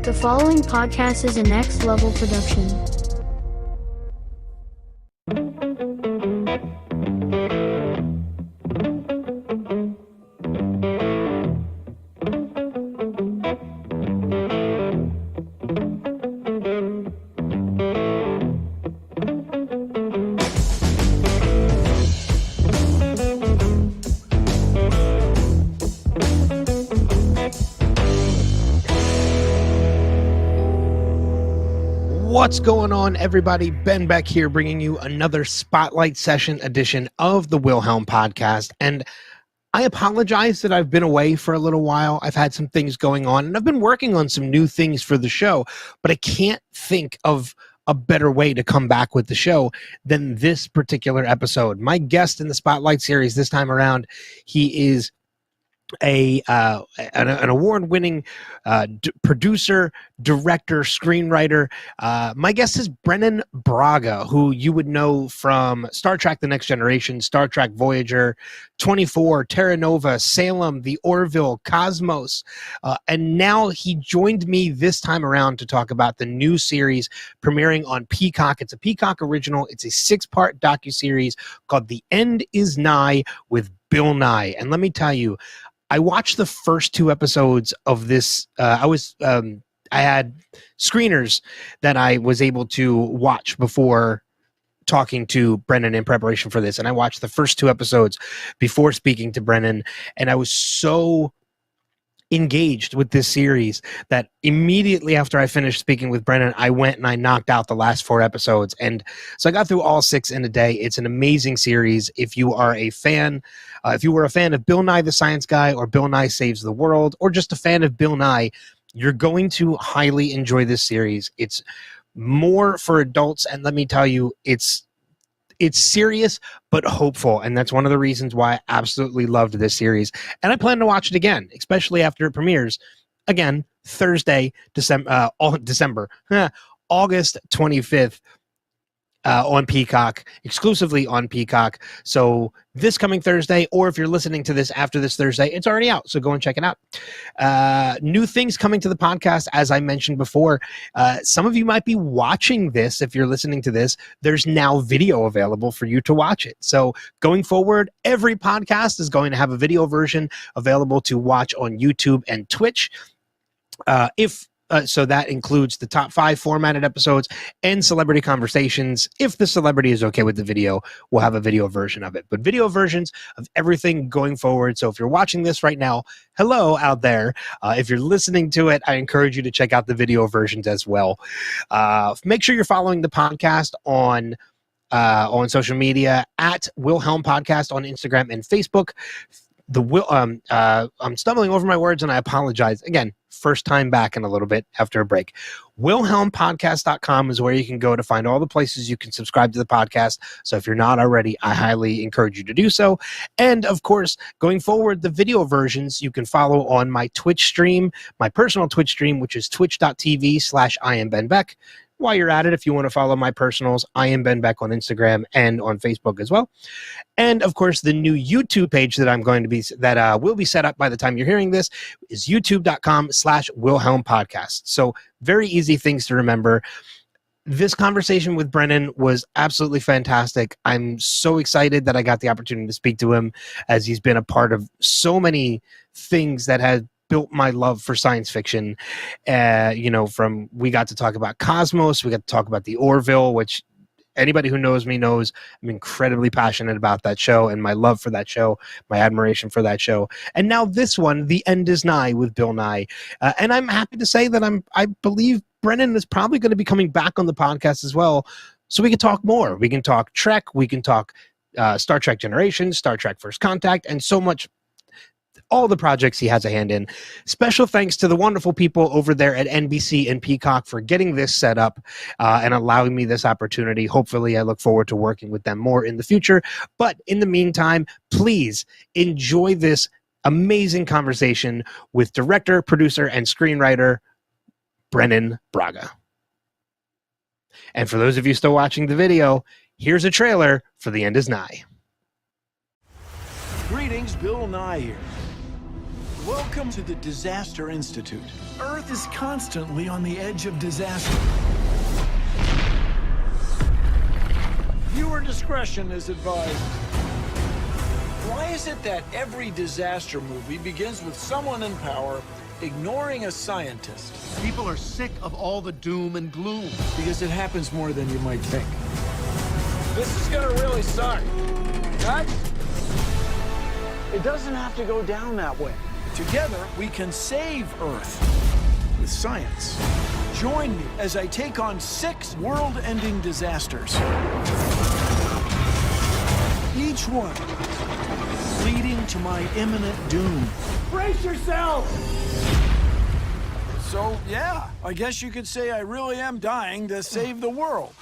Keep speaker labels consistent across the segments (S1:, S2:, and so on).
S1: The following podcast is a next level production.
S2: What's going on, everybody? Ben back here bringing you another Spotlight Session edition of the Wilhelm podcast. And I apologize that I've been away for a little while. I've had some things going on, and I've been working on some new things for the show, but I can't think of a better way to come back with the show than this particular episode. My guest in the Spotlight series this time around, he is an award-winning producer, director, screenwriter. My guest is Brannon Braga, who you would know from Star Trek: The Next Generation, Star Trek Voyager, 24, Terra Nova, Salem, The Orville, Cosmos, and now he joined me this time around to talk about the new series premiering on Peacock. It's a Peacock original. It's a 6-part docuseries called The End Is Nye with Bill Nye. And let me tell you, I watched the first 2 episodes of this. I had screeners that I was able to watch before talking to Brennan in preparation for this. And I watched the first 2 episodes before speaking to Brennan. And I was so engaged with this series that immediately after I finished speaking with Brennan, I went and I knocked out the last 4 episodes. And so I got through all 6 in a day. It's an amazing series. If you are a fan, if you were a fan of Bill Nye the Science Guy or Bill Nye Saves the World, or just a fan of Bill Nye, you're going to highly enjoy this series. It's more for adults. And let me tell you, it's serious but hopeful, and that's one of the reasons why I absolutely loved this series. And I plan to watch it again, especially after it premieres again Thursday, August 25th on Peacock, exclusively on Peacock. So this coming Thursday, or if you're listening to this after this Thursday, it's already out. So go and check it out. New things coming to the podcast, as I mentioned before. Some of you might be watching this. If you're listening to this, there's now video available for you to watch it. So going forward, every podcast is going to have a video version available to watch on YouTube and Twitch. So that includes the top 5 formatted episodes and celebrity conversations. If the celebrity is okay with the video, we'll have a video version of it. But video versions of everything going forward. So if you're watching this right now, hello out there. If you're listening to it, I encourage you to check out the video versions as well. Make sure you're following the podcast on social media at Wilhelm Podcast on Instagram and Facebook. I'm stumbling over my words and I apologize. Again, first time back in a little bit after a break. WilhelmPodcast.com is where you can go to find all the places you can subscribe to the podcast. So if you're not already, I highly encourage you to do so. And of course, going forward, the video versions you can follow on my Twitch stream, my personal Twitch stream, which is twitch.tv/IamBenBeck. While you're at it, if you want to follow my personals, I am Ben Beck on Instagram and on Facebook as well. And of course, the new YouTube page that will be set up by the time you're hearing this is youtube.com/Wilhelm Podcast. So very easy things to remember. This conversation with Brennan was absolutely fantastic. I'm so excited that I got the opportunity to speak to him, as he's been a part of so many things that have built my love for science fiction. We got to talk about Cosmos, we got to talk about the Orville, which anybody who knows me knows I'm incredibly passionate about that show and my love for that show, my admiration for that show. And now this one, The End Is Nye with Bill Nye. And I'm happy to say that I believe Brennan is probably going to be coming back on the podcast as well, so we can talk more. We can talk Trek, we can talk Star Trek Generations, Star Trek First Contact, and so much. All the projects he has a hand in. Special thanks to the wonderful people over there at NBC and Peacock for getting this set up and allowing me this opportunity. Hopefully, I look forward to working with them more in the future. But in the meantime, please enjoy this amazing conversation with director, producer, and screenwriter Brannon Braga. And for those of you still watching the video, here's a trailer for The End Is Nye.
S3: Greetings, Bill Nye here. Welcome to the Disaster Institute. Earth is constantly on the edge of disaster. Viewer discretion is advised. Why is it that every disaster movie begins with someone in power ignoring a scientist?
S4: People are sick of all the doom and gloom.
S3: Because it happens more than you might think. This is gonna really suck. Guys, it doesn't have to go down that way. Together, we can save Earth with science. Join me as I take on 6 world-ending disasters. Each one leading to my imminent doom. Brace yourself! So, yeah, I guess you could say I really am dying to save the world.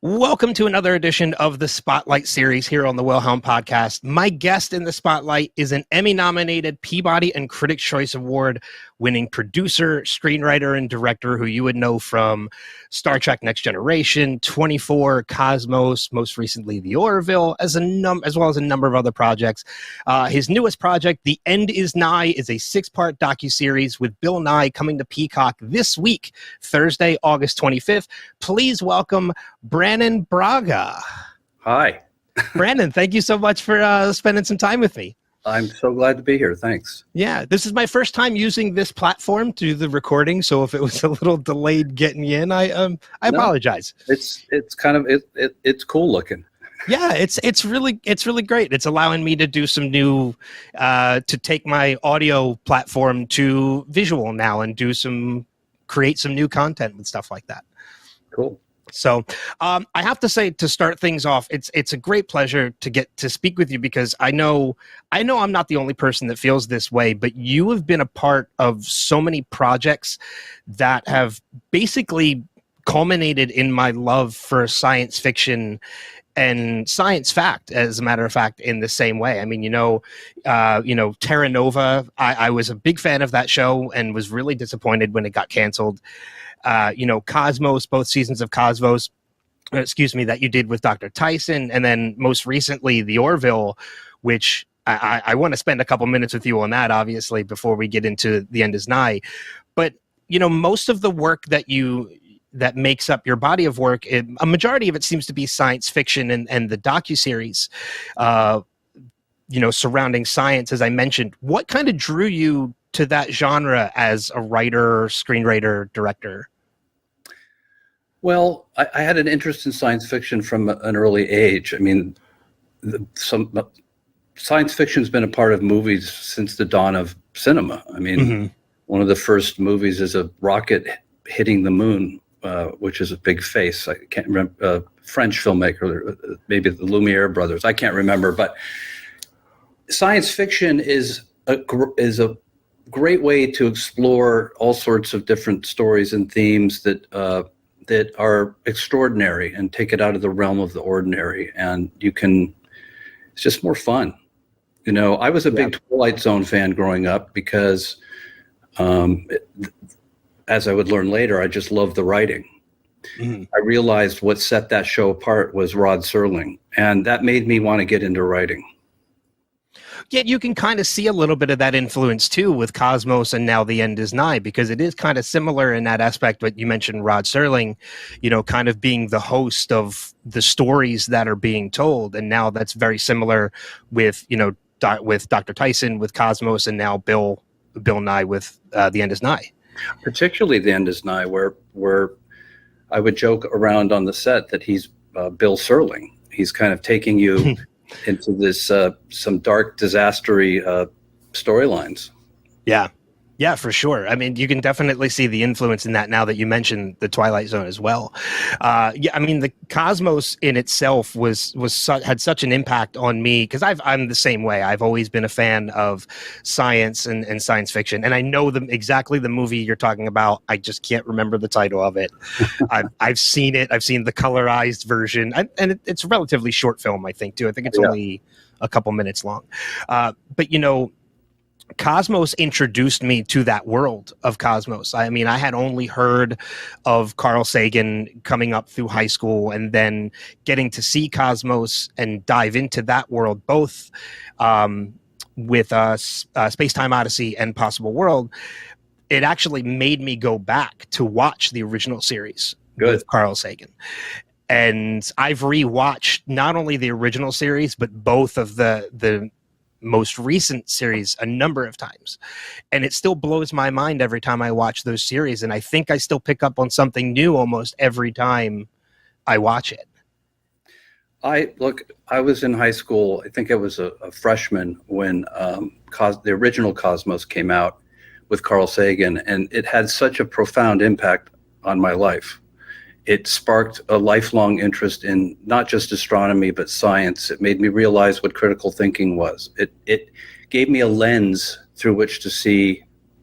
S2: Welcome to another edition of the Spotlight series here on the Wilhelm podcast. My guest in the Spotlight is an Emmy-nominated Peabody and Critics' Choice Award-winning producer, screenwriter, and director who you would know from Star Trek: Next Generation, 24, Cosmos, most recently The Orville, as well as a number of other projects. His newest project, The End Is Nye, is a 6-part docuseries with Bill Nye coming to Peacock this week, Thursday, August 25th. Please welcome Brannon Braga.
S5: Hi.
S2: Brannon, thank you so much for spending some time with me.
S5: I'm so glad to be here. Thanks.
S2: Yeah, this is my first time using this platform to do the recording, so if it was a little delayed getting you in, I apologize.
S5: It's kind of it's cool looking.
S2: Yeah, it's really great. It's allowing me to do some new to take my audio platform to visual now and create some new content and stuff like that.
S5: Cool.
S2: So I have to say, to start things off, it's a great pleasure to get to speak with you, because I know I'm not the only person that feels this way, but you have been a part of so many projects that have basically culminated in my love for science fiction and science fact, as a matter of fact, in the same way. I mean, Terra Nova, I was a big fan of that show and was really disappointed when it got canceled. Cosmos, both seasons of Cosmos, that you did with Dr. Tyson, and then most recently The Orville, which I want to spend a couple minutes with you on that, obviously, before we get into The End Is Nye. But, most of the work that makes up your body of work, a majority of it seems to be science fiction and the docuseries, surrounding science, as I mentioned. What kind of drew you to that genre as a writer, screenwriter, director?
S5: Well, I had an interest in science fiction from an early age. I mean, science fiction has been a part of movies since the dawn of cinema. I mean, One of the first movies is a rocket hitting the moon, which is a big face. I can't remember, French filmmaker, maybe the Lumiere brothers. I can't remember, but science fiction is a great way to explore all sorts of different stories and themes that are extraordinary and take it out of the realm of the ordinary. And it's just more fun. I was a big Twilight Zone fan growing up because, as I would learn later, I just loved the writing. I realized what set that show apart was Rod Serling, and that made me want to get into writing.
S2: Yet you can kind of see a little bit of that influence too with Cosmos and now The End Is Nye, because it is kind of similar in that aspect. But you mentioned Rod Serling, kind of being the host of the stories that are being told, and now that's very similar with with Dr. Tyson, with Cosmos, and now Bill Nye with The End Is Nye.
S5: Particularly The End Is Nye, where I would joke around on the set that he's Bill Serling. He's kind of taking you into this some dark, disastery storylines. Yeah, for sure. I mean, you can definitely see the influence in that now that you mentioned the Twilight Zone as well. I mean, the Cosmos in itself had such an impact on me, because I'm the same way. I've always been a fan of science and science fiction, and I know exactly the movie you're talking about. I just can't remember the title of it. I've seen it. I've seen the colorized version, and it's a relatively short film, I think, too. I think it's only a couple minutes long. But
S2: Cosmos introduced me to that world of Cosmos. I mean, I had only heard of Carl Sagan coming up through high school, and then getting to see Cosmos and dive into that world, both with Space-Time Odyssey and Possible World. It actually made me go back to watch the original series with Carl Sagan. And I've rewatched not only the original series, but both of the most recent series a number of times. And it still blows my mind every time I watch those series. And I think I still pick up on something new almost every time I watch it.
S5: I was in high school. I think I was a freshman when the original Cosmos came out with Carl Sagan, and it had such a profound impact on my life. It sparked a lifelong interest in not just astronomy, but science. It made me realize what critical thinking was. It gave me a lens through which to see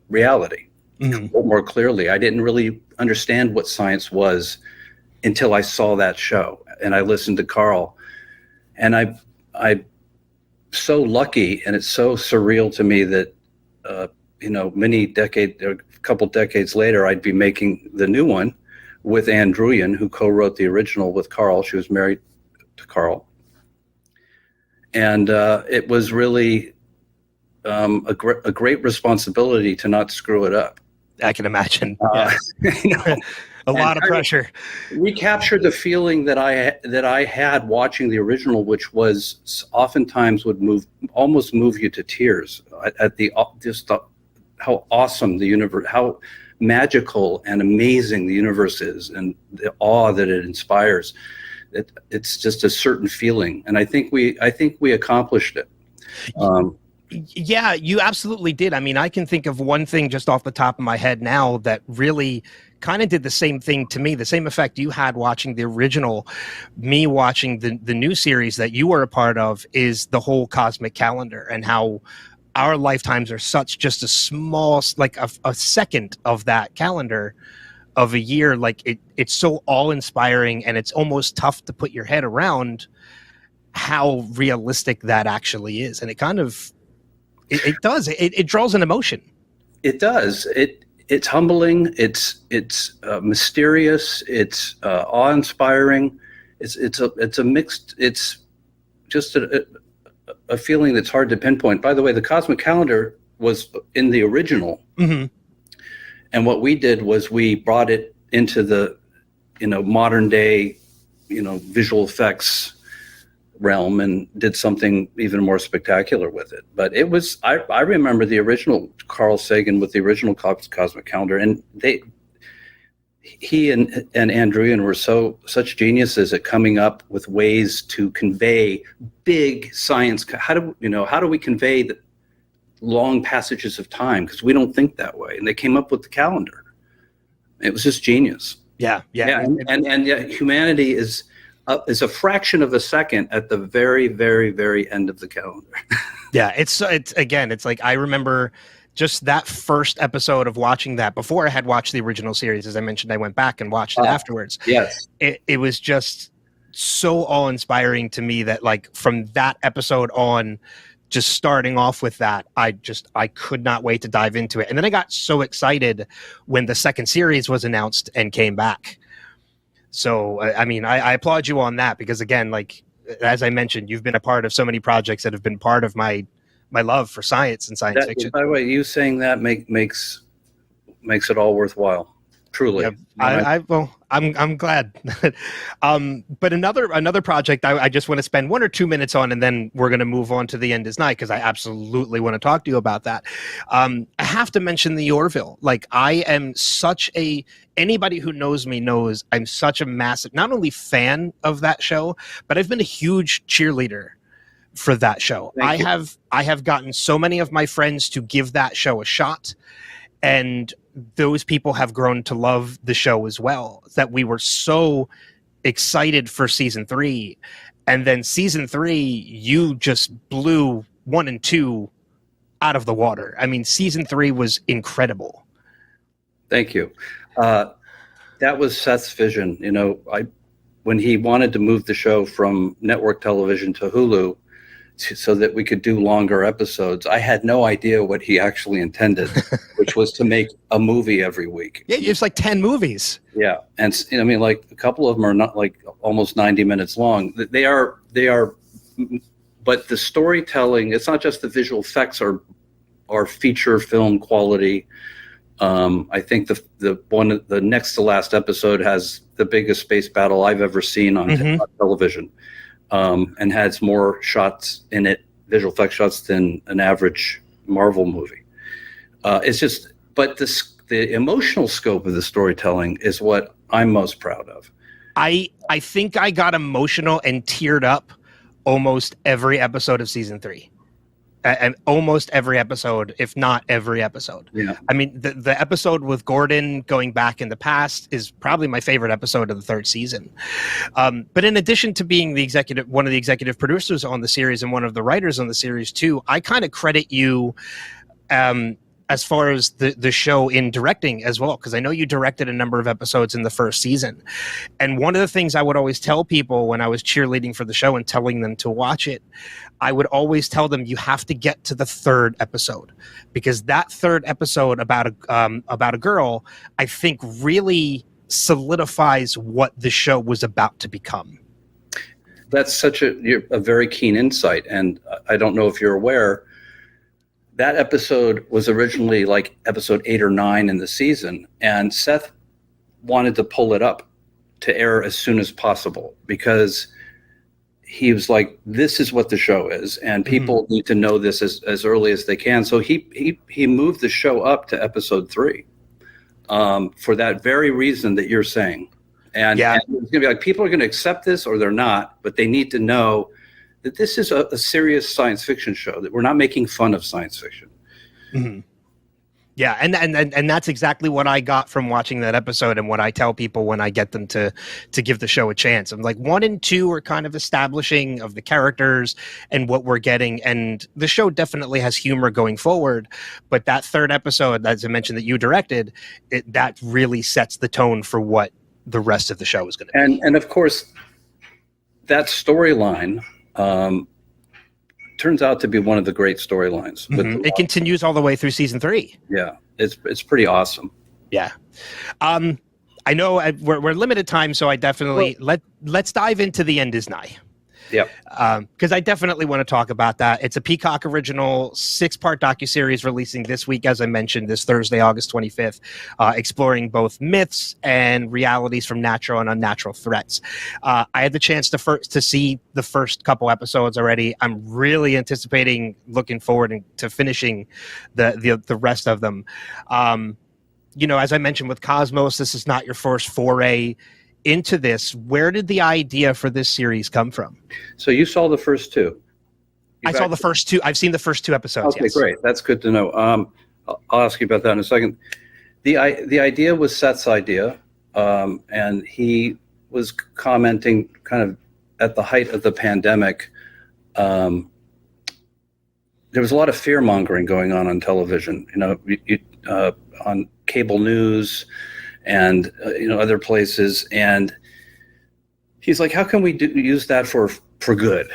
S5: reality more clearly. I didn't really understand what science was until I saw that show and I listened to Carl. And I'm so lucky, and it's so surreal to me that, a couple decades later, I'd be making the new one with Ann Druyan, who co-wrote the original with Carl. She was married to Carl. And it was really a great responsibility to not screw it up.
S2: I can imagine. A lot of pressure.
S5: We captured the feeling that I had watching the original, which was oftentimes would almost move you to tears at how awesome the universe, how magical and amazing the universe is, and the awe that it inspires. It's just a certain feeling, and I think we accomplished it.
S2: Yeah, you absolutely did. I mean, I can think of one thing just off the top of my head now that really kind of did the same thing to me, the same effect you had watching the original. Me watching the new series that you were a part of is the whole cosmic calendar, and how our lifetimes are such just a small, like a second of that calendar of a year. Like it's so awe-inspiring, and it's almost tough to put your head around how realistic that actually is. And it kind of, it does. It draws an emotion. It
S5: does. It's humbling. It's mysterious. It's awe-inspiring. It's a mixed. It's just a feeling that's hard to pinpoint. By the way, the cosmic calendar was in the original, and what we did was we brought it into the modern day visual effects realm and did something even more spectacular with it. But it was, I remember the original Carl Sagan with the original cosmic calendar, and he and Ann Druyan were such geniuses at coming up with ways to convey big science. How do we convey the long passages of time? Because we don't think that way. And they came up with the calendar. It was just genius.
S2: Yeah.
S5: And yet humanity is a fraction of a second at the very, very, very end of the calendar.
S2: Yeah, it's like I remember just that first episode of watching that before I had watched the original series. As I mentioned, I went back and watched it afterwards.
S5: Yes.
S2: It was just so awe-inspiring to me that, like, from that episode on, just starting off with that, I could not wait to dive into it. And then I got so excited when the second series was announced and came back. So, I mean, I applaud you on that, because again, like, as I mentioned, you've been a part of so many projects that have been part of my love for science and science fiction.
S5: By the way, you saying that makes it all worthwhile. Truly.
S2: Yeah, I'm glad. But another project I just want to spend 1 or 2 minutes on, and then we're going to move on to the End Is Nye, because I absolutely want to talk to you about that. I have to mention the Orville. Like, I am anybody who knows me knows I'm such a massive, not only fan of that show, but I've been a huge cheerleader for that show. I have gotten so many of my friends to give that show a shot, and those people have grown to love the show as well, that we were so excited for season 3. And then season 3, you just blew 1 and 2 out of the water. I mean, season 3 was incredible.
S5: Thank you. That was Seth's vision. When he wanted to move the show from network television to Hulu, so that we could do longer episodes. I had no idea what he actually intended, which was to make a movie every week.
S2: Yeah, it's like 10 movies.
S5: Yeah, and I mean, like a couple of them are not like almost 90 minutes long. They are, but the storytelling, it's not just the visual effects are feature film quality. I think the next to last episode has the biggest space battle I've ever seen on television, and has more shots in it, visual effects shots, than an average Marvel movie. It's just, but the emotional scope of the storytelling is what I'm most proud of.
S2: I think I got emotional and teared up almost every episode of season 3. And almost every episode, if not every episode.
S5: Yeah.
S2: I mean, the episode with Gordon going back in the past is probably my favorite episode of the 3rd season. But in addition to being one of the executive producers on the series and one of the writers on the series too, I kind of credit you as far as the show in directing as well, because I know you directed a number of episodes in the 1st season. And one of the things I would always tell people when I was cheerleading for the show and telling them to watch it, I would always tell them you have to get to the 3rd episode, because that 3rd episode about a girl, I think really solidifies what the show was about to become.
S5: That's such a very keen insight. And I don't know if you're aware, that episode was originally like episode 8 or 9 in the season, and Seth wanted to pull it up to air as soon as possible, because he was like, this is what the show is, and people need to know this as early as they can. So he moved the show up to episode 3 for that very reason that you're saying. And it's going to be like, people are going to accept this or they're not, but they need to know that this is a serious science fiction show, that we're not making fun of science fiction.
S2: Mm-hmm. Yeah, and that's exactly what I got from watching that episode, and what I tell people when I get them to give the show a chance. I'm like, 1 and 2 are kind of establishing of the characters and what we're getting, and the show definitely has humor going forward. But that 3rd episode, as I mentioned, that you directed, that really sets the tone for what the rest of the show is going to be.
S5: And of course, that storyline turns out to be one of the great storylines.
S2: It continues all the way through season 3.
S5: Yeah, it's pretty awesome.
S2: Yeah. I know we're limited time, so I definitely let's dive into The End Is Nye.
S5: Yep.
S2: Because I definitely want to talk about that. It's a Peacock original 6-part docuseries releasing this week, as I mentioned, this Thursday, August 25th, exploring both myths and realities from natural and unnatural threats. I had the chance to see the first couple episodes already. I'm really looking forward to finishing the rest of them. As I mentioned with Cosmos, this is not your first foray into this. Where did the idea for this series come from?
S5: So you saw the first 2?
S2: I saw the first 2. I've seen the first 2 episodes.
S5: Okay,
S2: yes.
S5: Great. That's good to know. I'll ask you about that in a second. The idea was Seth's idea, and he was commenting kind of at the height of the pandemic. There was a lot of fear mongering going on television, on cable news and other places, and he's like, how can we use that for good,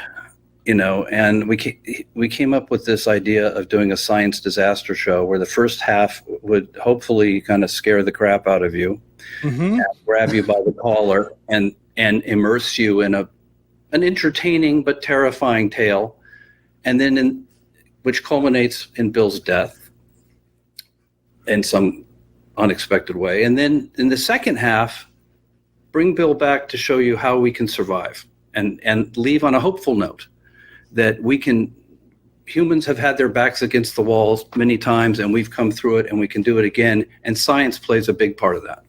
S5: and we came up with this idea of doing a science disaster show where the first half would hopefully kind of scare the crap out of you, and grab you by the collar and immerse you in an entertaining but terrifying tale, and then which culminates in Bill's death in some unexpected way. And then in the second half, bring Bill back to show you how we can survive and leave on a hopeful note that humans have had their backs against the walls many times, and we've come through it, and we can do it again. And science plays a big part of that.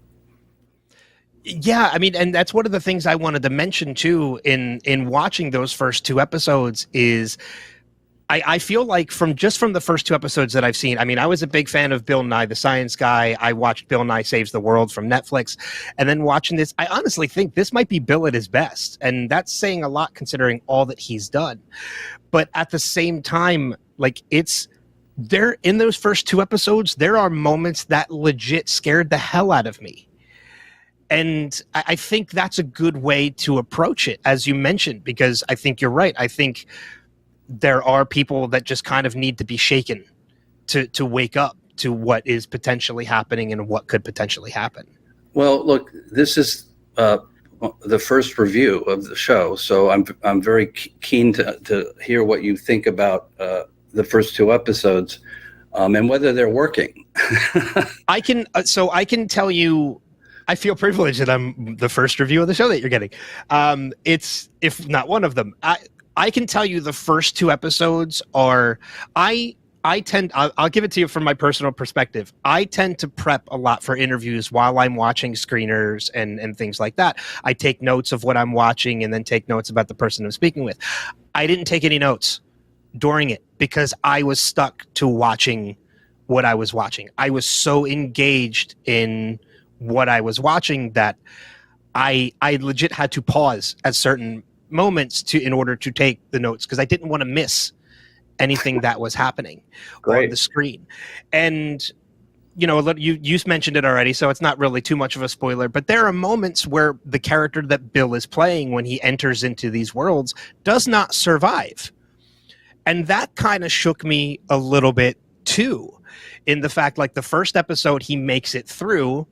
S2: Yeah, I mean, and that's one of the things I wanted to mention too in watching those first 2 episodes is I feel like from the first 2 episodes that I've seen, I mean, I was a big fan of Bill Nye, the science guy. I watched Bill Nye Saves the World from Netflix. And then watching this, I honestly think this might be Bill at his best. And that's saying a lot considering all that he's done. But at the same time, like in those first 2 episodes, there are moments that legit scared the hell out of me. And I think that's a good way to approach it, as you mentioned, because I think you're right. I think there are people that just kind of need to be shaken to wake up to what is potentially happening and what could potentially happen.
S5: Well, look, this is the first review of the show, so I'm very keen to hear what you think about the first 2 episodes and whether they're working.
S2: I can tell you, I feel privileged that I'm the first review of the show that you're getting. It's, if not one of them. I can tell you the first 2 episodes are, I'll give it to you from my personal perspective. I tend to prep a lot for interviews while I'm watching screeners and things like that. I take notes of what I'm watching and then take notes about the person I'm speaking with. I didn't take any notes during it because I was stuck to watching what I was watching. I was so engaged in what I was watching that I legit had to pause at certain moments in order to take the notes because I didn't want to miss anything that was happening on the screen. And you mentioned it already, so it's not really too much of a spoiler, but there are moments where the character that Bill is playing when he enters into these worlds does not survive. And that kind of shook me a little bit too, in the fact, like, the first episode he makes it through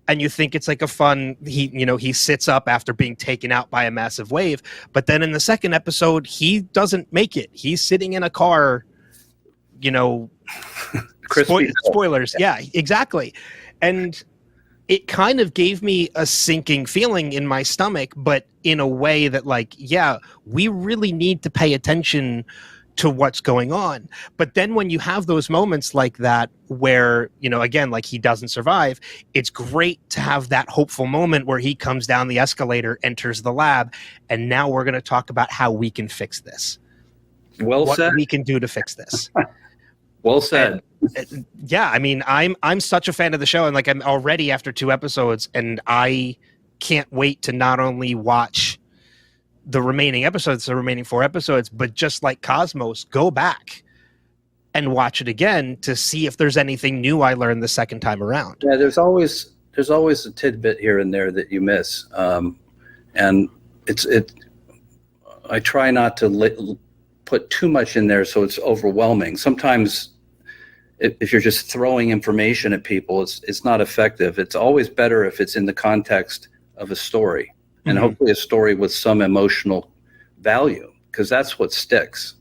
S2: and you think it's like a fun, he sits up after being taken out by a massive wave. But then in the second episode, he doesn't make it. He's sitting in a car, spoilers. Yeah, exactly. And it kind of gave me a sinking feeling in my stomach, but in a way that, like, yeah, we really need to pay attention to what's going on. But then when you have those moments like that where, again, like, he doesn't survive, it's great to have that hopeful moment where he comes down the escalator, enters the lab, and now we're going to talk about how we can fix this.
S5: Well said.
S2: What we can do to fix this.
S5: Well said.
S2: And, yeah, I mean, I'm such a fan of the show, and, like, I'm already after 2 episodes, and I can't wait to not only watch the remaining 4 episodes, but just like Cosmos, go back and watch it again to see if there's anything new I learned the second time around.
S5: Yeah, there's always a tidbit here and there that you miss, and I try not to put too much in there so it's overwhelming. Sometimes if you're just throwing information at people, it's not effective. It's always better if it's in the context of a story. And hopefully a story with some emotional value, because that's what sticks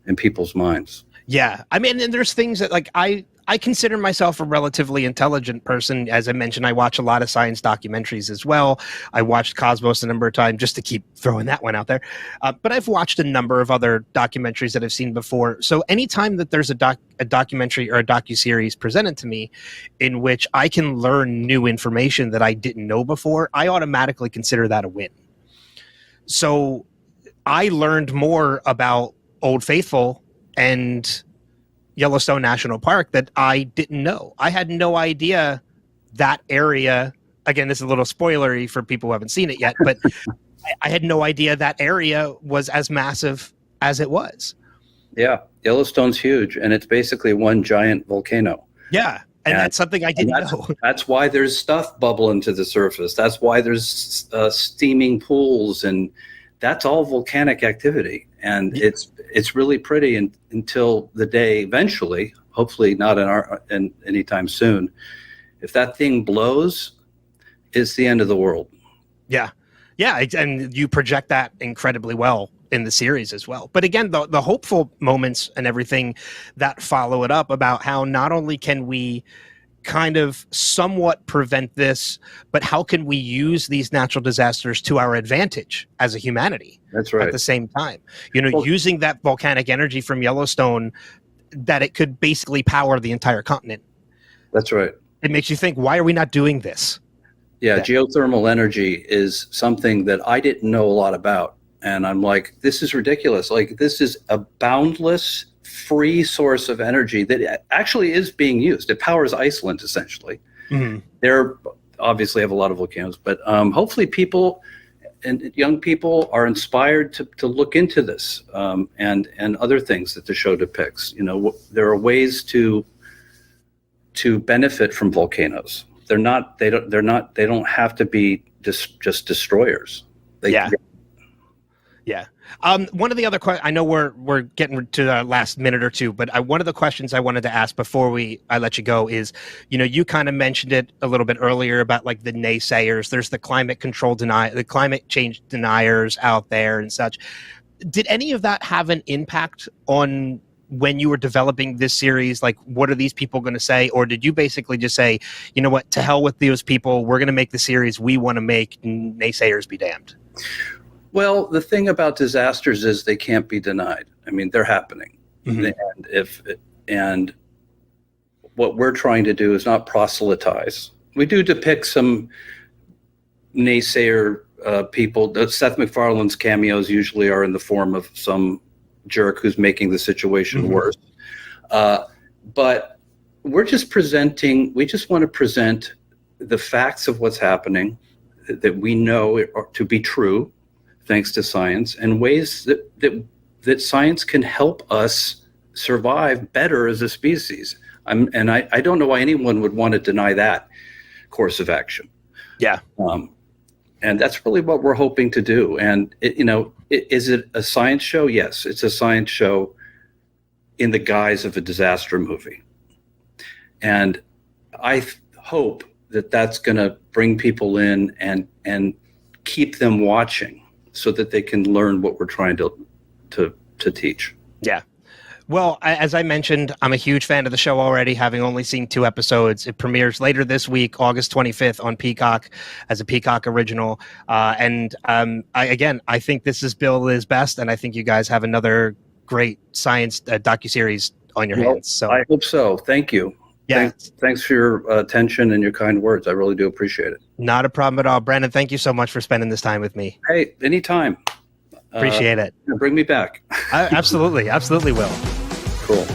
S5: in people's minds.
S2: Yeah. I mean, and there's things that, like, I consider myself a relatively intelligent person. As I mentioned, I watch a lot of science documentaries as well. I watched Cosmos a number of times, just to keep throwing that one out there. But I've watched a number of other documentaries that I've seen before. So anytime that there's a documentary or a docuseries presented to me in which I can learn new information that I didn't know before, I automatically consider that a win. So I learned more about Old Faithful and Yellowstone National Park that I didn't know. I had no idea that area, again, this is a little spoilery for people who haven't seen it yet, but I had no idea that area was as massive as it was.
S5: Yeah, Yellowstone's huge, and it's basically one giant volcano.
S2: Yeah, and that's something I didn't know.
S5: That's why there's stuff bubbling to the surface. That's why there's steaming pools, and that's all volcanic activity. And it's really pretty until the day eventually, hopefully not in anytime soon, if that thing blows, it's the end of the world.
S2: Yeah. Yeah, and you project that incredibly well in the series as well. But again, the hopeful moments and everything that follow it up about how not only can we kind of somewhat prevent this, but how can we use these natural disasters to our advantage as a humanity?
S5: That's right.
S2: At the same time, using that volcanic energy from Yellowstone, that it could basically power the entire continent.
S5: That's right.
S2: It makes you think, why are we not doing this?
S5: Yeah, geothermal energy is something that I didn't know a lot about. And I'm like, this is ridiculous. Like, this is a boundless, free source of energy that actually is being used. It powers Iceland, essentially. Mm-hmm. They're obviously have a lot of volcanoes, but hopefully people and young people are inspired to look into this and other things that the show depicts. There are ways to benefit from volcanoes. They don't have to be just destroyers.
S2: Yeah. One of the other questions, I know we're getting to the last minute or two, but one of the questions I wanted to ask before I let you go is, you kind of mentioned it a little bit earlier about like the naysayers. There's the the climate change deniers out there and such. Did any of that have an impact on when you were developing this series? Like, what are these people going to say? Or did you basically just say, you know what, to hell with those people, we're going to make the series we want to make, naysayers be damned?
S5: Well, the thing about disasters is they can't be denied. I mean, they're happening. Mm-hmm. And what we're trying to do is not proselytize. We do depict some naysayer people. Seth MacFarlane's cameos usually are in the form of some jerk who's making the situation mm-hmm. worse. But we just want to present the facts of what's happening that we know to be true, thanks to science, and ways that science can help us survive better as a species. I don't know why anyone would want to deny that course of action.
S2: Yeah.
S5: And that's really what we're hoping to do. And is it a science show? Yes, it's a science show in the guise of a disaster movie. And I hope that that's going to bring people in and keep them watching, so that they can learn what we're trying to teach.
S2: Yeah. Well, as I mentioned, I'm a huge fan of the show already, having only seen 2 episodes. It premieres later this week, August 25th on Peacock as a Peacock original. I think this is Bill is best, and I think you guys have another great science docuseries on your hands. So
S5: I hope so. Thank you.
S2: Yeah.
S5: Thanks for your attention and your kind words. I really do appreciate it.
S2: Not a problem at all. Brannon, thank you so much for spending this time with me.
S5: Hey, anytime.
S2: Appreciate it.
S5: Bring me back.
S2: I absolutely will.
S5: Cool.